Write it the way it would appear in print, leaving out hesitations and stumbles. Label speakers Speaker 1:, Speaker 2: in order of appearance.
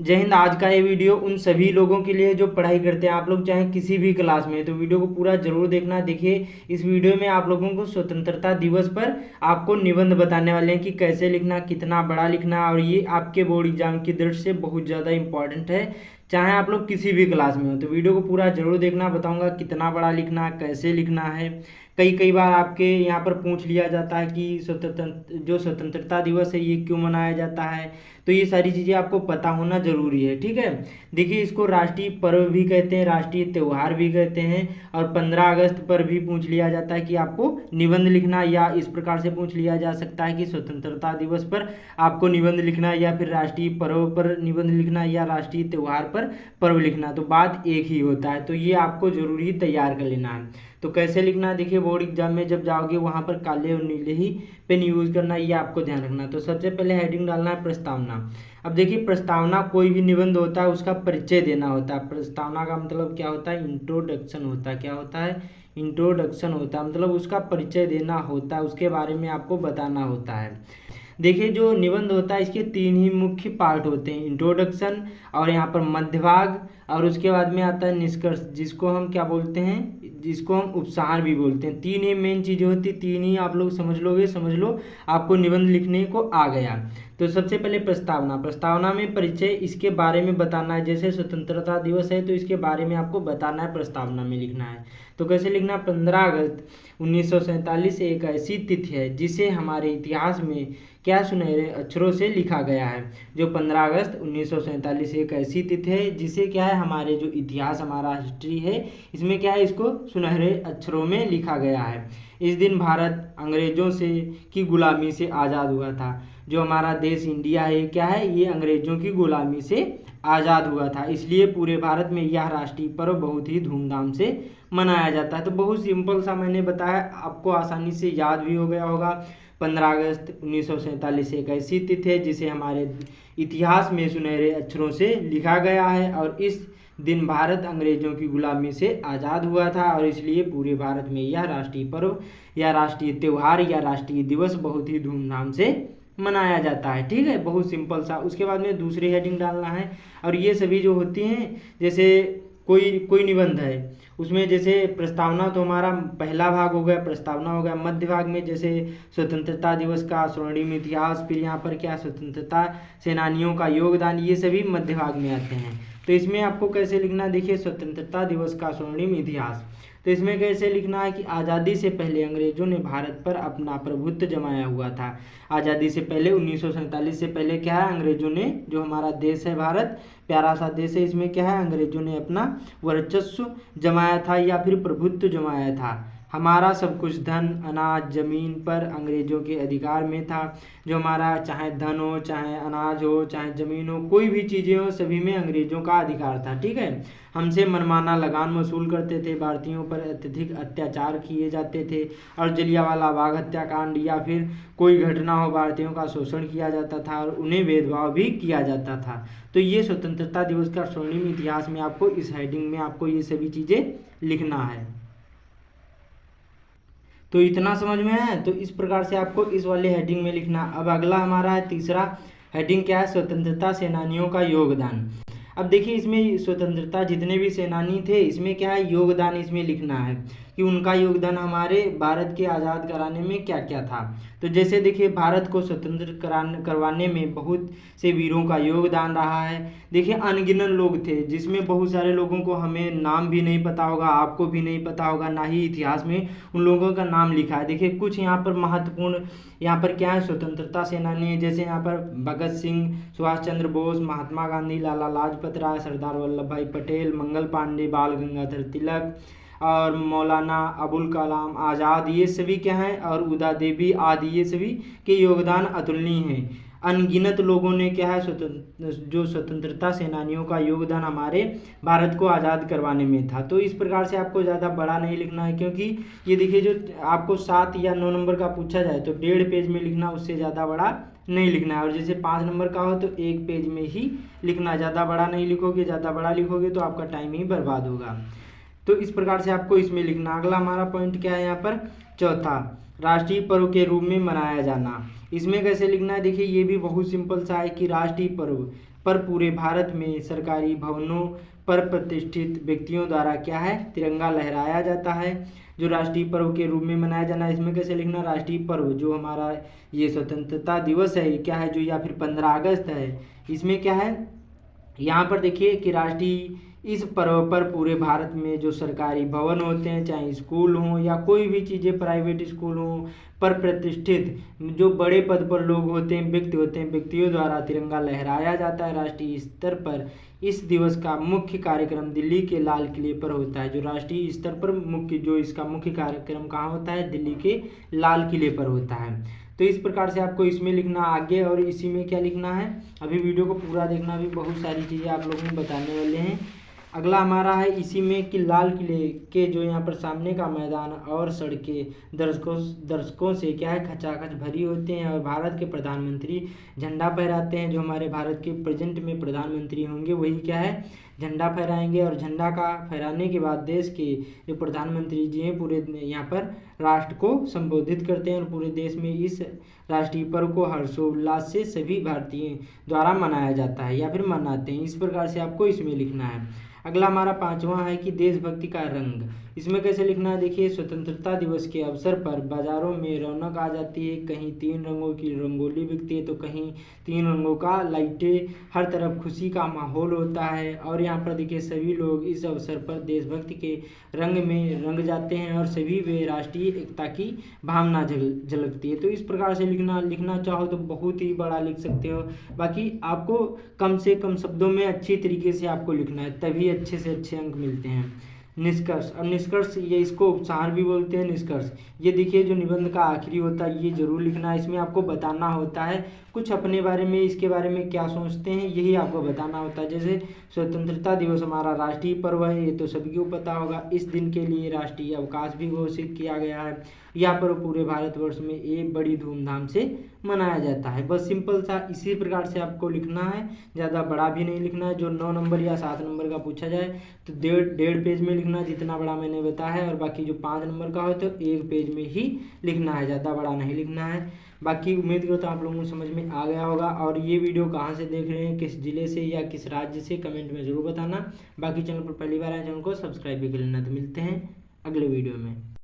Speaker 1: जय हिंद। आज का ये वीडियो उन सभी लोगों के लिए जो पढ़ाई करते हैं, आप लोग चाहे किसी भी क्लास में, तो वीडियो को पूरा जरूर देखना। देखिए, इस वीडियो में आप लोगों को स्वतंत्रता दिवस पर आपको निबंध बताने वाले हैं कि कैसे लिखना, कितना बड़ा लिखना, और ये आपके बोर्ड एग्जाम की दृष्टि से बहुत ज़्यादा इंपॉर्टेंट है, चाहे आप लोग किसी भी क्लास में हो। तो वीडियो को पूरा जरूर देखना, बताऊंगा कितना बड़ा लिखना, कैसे लिखना है। कई बार आपके यहाँ पर पूछ लिया जाता है कि स्वतंत्रता दिवस है ये क्यों मनाया जाता है, तो ये सारी चीज़ें आपको पता होना जरूरी है। ठीक है, देखिए, इसको राष्ट्रीय पर्व भी कहते हैं, राष्ट्रीय त्यौहार भी कहते हैं। और 15 अगस्त पर भी पूछ लिया जाता है कि आपको निबंध लिखना, या इस प्रकार से पूछ लिया जा सकता है कि स्वतंत्रता दिवस पर आपको निबंध लिखना, या फिर राष्ट्रीय पर्व पर निबंध लिखना, या राष्ट्रीय त्यौहार पर पर्व लिखना। तो बात एक ही होता है, तो ये आपको जरूरी तैयार कर लेना है। तो कैसे लिखना है, देखिए, बोर्ड एग्जाम में जब जाओगे वहाँ पर काले और नीले ही पेन यूज करना, ये आपको ध्यान रखना। तो सबसे पहले हेडिंग डालना है प्रस्तावना। अब देखिए, प्रस्तावना कोई भी निबंध होता है उसका परिचय देना होता है। प्रस्तावना का मतलब क्या होता है? इंट्रोडक्शन होता है। क्या होता है? इंट्रोडक्शन होता है, मतलब उसका परिचय देना होता है, उसके बारे में आपको बताना होता है। देखिए, जो निबंध होता है इसके 3 ही मुख्य पार्ट होते हैं, इंट्रोडक्शन, और यहाँ पर मध्य भाग, और उसके बाद में आता है निष्कर्ष, जिसको हम क्या बोलते हैं, जिसको हम उपसार भी बोलते हैं। 3 ही मेन चीज़ें होती, 3 ही आप लोग समझ लोगे, समझ लो, आपको निबंध लिखने को आ गया। तो सबसे पहले प्रस्तावना। प्रस्तावना में परिचय, इसके बारे में बताना है। जैसे स्वतंत्रता दिवस है तो इसके बारे में आपको बताना है, प्रस्तावना में लिखना है। तो कैसे लिखना? 15 अगस्त 1947 एक ऐसी तिथि है जिसे हमारे इतिहास में क्या सुनहरे अक्षरों से लिखा गया है। जो 15 अगस्त 1947 एक ऐसी तिथि है जिसे क्या है, हमारे जो इतिहास, हमारा हिस्ट्री है, इसमें क्या है, इसको सुनहरे अक्षरों में लिखा गया है। इस दिन भारत अंग्रेजों से की गुलामी से आज़ाद हुआ था। जो हमारा देश इंडिया है, क्या है, ये अंग्रेजों की गुलामी से आज़ाद हुआ था, इसलिए पूरे भारत में यह राष्ट्रीय पर्व बहुत ही धूमधाम से मनाया जाता है। तो बहुत सिंपल सा मैंने बताया, आपको आसानी से याद भी हो गया होगा। 15 अगस्त 1947 एक ऐसी तिथि है जिसे हमारे इतिहास में सुनहरे अक्षरों से लिखा गया है, और इस दिन भारत अंग्रेजों की गुलामी से आज़ाद हुआ था, और इसलिए पूरे भारत में यह राष्ट्रीय पर्व या राष्ट्रीय त्यौहार या राष्ट्रीय दिवस बहुत ही धूमधाम से मनाया जाता है। ठीक है, बहुत सिंपल सा। उसके बाद में दूसरी हेडिंग डालना है, और ये सभी जो होती हैं, जैसे कोई निबंध है उसमें, जैसे प्रस्तावना तो हमारा पहला भाग हो गया, प्रस्तावना हो गया। मध्य भाग में जैसे स्वतंत्रता दिवस का स्वर्णिम इतिहास, फिर यहाँ पर क्या, स्वतंत्रता सेनानियों का योगदान, ये सभी मध्य भाग में आते हैं। तो इसमें आपको कैसे लिखना, देखिए, स्वतंत्रता दिवस का स्वर्णिम इतिहास। तो इसमें कैसे लिखना है कि आज़ादी से पहले अंग्रेजों ने भारत पर अपना प्रभुत्व जमाया हुआ था। आज़ादी से पहले 1947 से पहले क्या है, अंग्रेजों ने, जो हमारा देश है भारत, प्यारा सा देश है, इसमें क्या है, अंग्रेजों ने अपना वर्चस्व जमाया था या फिर प्रभुत्व जमाया था। हमारा सब कुछ धन, अनाज, जमीन पर अंग्रेजों के अधिकार में था। जो हमारा चाहे धन हो, चाहे अनाज हो, चाहे जमीन हो, कोई भी चीज़ें हो, सभी में अंग्रेजों का अधिकार था। ठीक है, हमसे मनमाना लगान वसूल करते थे, भारतीयों पर अत्यधिक अत्याचार किए जाते थे, और जलियांवाला बाग हत्याकांड या फिर कोई घटना हो, भारतीयों का शोषण किया जाता था और उन्हें भेदभाव भी किया जाता था। तो ये स्वतंत्रता दिवस का स्वर्णिम इतिहास में आपको इस हेडिंग में आपको ये सभी चीज़ें लिखना है। तो इतना समझ में है? तो इस प्रकार से आपको इस वाले हेडिंग में लिखना। अब अगला हमारा है तीसरा हेडिंग, क्या है, स्वतंत्रता सेनानियों का योगदान। अब देखिए, इसमें स्वतंत्रता जितने भी सेनानी थे, इसमें क्या है, योगदान इसमें लिखना है कि उनका योगदान हमारे भारत के आज़ाद कराने में क्या क्या था। तो जैसे देखिए, भारत को स्वतंत्र करवाने में बहुत से वीरों का योगदान रहा है। देखिए, अनगिनत लोग थे, जिसमें बहुत सारे लोगों को हमें नाम भी नहीं पता होगा, आपको भी नहीं पता होगा, ना ही इतिहास में उन लोगों का नाम लिखा है। देखिए, कुछ यहाँ पर महत्वपूर्ण, यहाँ पर क्या है, स्वतंत्रता सेनानी, जैसे यहाँ पर भगत सिंह, सुभाष चंद्र बोस, महात्मा गांधी, लाला लाजपत राय, सरदार वल्लभ भाई पटेल, मंगल पांडे, बाल गंगाधर तिलक, और मौलाना अबुल कलाम आज़ाद, ये सभी क्या हैं, और उदा देवी आदि, ये सभी के योगदान अतुलनीय हैं। अनगिनत लोगों ने क्या है, जो स्वतंत्रता सेनानियों का योगदान हमारे भारत को आज़ाद करवाने में था। तो इस प्रकार से आपको ज़्यादा बड़ा नहीं लिखना है, क्योंकि ये देखिए, जो आपको 7 या 9 नंबर का पूछा जाए तो 1.5 पेज में लिखना, उससे ज़्यादा बड़ा नहीं लिखना है। और जैसे 5 नंबर का हो तो 1 पेज में ही लिखना, ज़्यादा बड़ा नहीं लिखोगे, ज़्यादा बड़ा लिखोगे तो आपका टाइम ही बर्बाद होगा। तो इस प्रकार से आपको इसमें लिखना। अगला हमारा पॉइंट क्या है, यहाँ पर चौथा, राष्ट्रीय पर्व के रूप में मनाया जाना। इसमें कैसे लिखना है, देखिए, ये भी बहुत सिंपल सा है कि राष्ट्रीय पर्व पर पूरे भारत में सरकारी भवनों पर प्रतिष्ठित व्यक्तियों द्वारा क्या है, तिरंगा लहराया जाता है। जो राष्ट्रीय पर्व के रूप में मनाया जाना है, इसमें कैसे लिखना, राष्ट्रीय पर्व जो हमारा ये स्वतंत्रता दिवस है, ये क्या है, जो या फिर 15 अगस्त है, इसमें क्या है, यहाँ पर देखिए कि राष्ट्रीय इस पर्व पर पूरे भारत में जो सरकारी भवन होते हैं, चाहे स्कूल हों या कोई भी चीज़ें प्राइवेट स्कूल हों, पर प्रतिष्ठित जो बड़े पद पर लोग होते हैं, व्यक्ति होते हैं, व्यक्तियों द्वारा तिरंगा लहराया जाता है राष्ट्रीय स्तर पर। इस दिवस का मुख्य कार्यक्रम दिल्ली के लाल किले पर होता है। जो राष्ट्रीय स्तर पर इसका मुख्य कार्यक्रम कहाँ होता है, दिल्ली के लाल किले पर होता है। तो इस प्रकार से आपको इसमें लिखना आगे, और इसी में क्या लिखना है, अभी वीडियो को पूरा देखना, भी बहुत सारी चीज़ें आप लोगों को बताने वाले हैं। अगला हमारा है इसी में कि लाल किले के जो यहाँ पर सामने का मैदान और सड़कें दर्शकों से क्या है, खचाखच भरी होते हैं, और भारत के प्रधानमंत्री झंडा फहराते हैं। जो हमारे भारत के प्रेजेंट में प्रधानमंत्री होंगे वही क्या है, झंडा फहराएंगे, और झंडा का फहराने के बाद देश के जो प्रधानमंत्री जी हैं पूरे यहाँ पर राष्ट्र को संबोधित करते हैं, और पूरे देश में इस राष्ट्रीय पर्व को हर्षोल्लास से सभी भारतीय द्वारा मनाया जाता है या फिर मनाते हैं। इस प्रकार से आपको इसमें लिखना है। अगला हमारा 5वां है कि देशभक्ति का रंग। इसमें कैसे लिखना है, देखिए, स्वतंत्रता दिवस के अवसर पर बाजारों में रौनक आ जाती है, कहीं 3 रंगों की रंगोली बिकती है, तो कहीं 3 रंगों का लाइटें, हर तरफ खुशी का माहौल होता है। और यहाँ पर देखिए सभी लोग इस अवसर पर देशभक्ति के रंग में रंग जाते हैं, और सभी वे राष्ट्रीय एकता की भावना झलकती है। तो इस प्रकार से लिखना चाहो तो बहुत ही बड़ा लिख सकते हो, बाकी आपको कम से कम शब्दों में अच्छी तरीके से आपको लिखना है, तभी अच्छे से अच्छे अंक मिलते हैं। निष्कर्ष, अब निष्कर्ष ये इसको उपसार भी बोलते हैं। निष्कर्ष ये देखिए जो निबंध का आखिरी होता है, ये जरूर लिखना है। इसमें आपको बताना होता है कुछ अपने बारे में, इसके बारे में क्या सोचते हैं, यही आपको बताना होता है। जैसे स्वतंत्रता दिवस हमारा राष्ट्रीय पर्व है, ये तो सभी को पता होगा। इस दिन के लिए राष्ट्रीय अवकाश भी घोषित किया गया है। यह पर्व पूरे भारतवर्ष में एक बड़ी धूमधाम से मनाया जाता है। बस सिंपल सा इसी प्रकार से आपको लिखना है, ज़्यादा बड़ा भी नहीं लिखना है। जो 9 नंबर या 7 नंबर का पूछा जाए तो डेढ़ पेज में लिखना है, जितना बड़ा मैंने बताया है, और बाकी जो 5 नंबर का हो तो 1 पेज में ही लिखना है, ज़्यादा बड़ा नहीं लिखना है। बाकी उम्मीद करो तो आप लोगों को समझ में आ गया होगा। और ये वीडियो कहाँ से देख रहे हैं, किस जिले से या किस राज्य से, कमेंट में ज़रूर बताना। बाकी चैनल पर पहली बार आए, चैनल को सब्सक्राइब भी कर लेना। तो मिलते हैं अगले वीडियो में।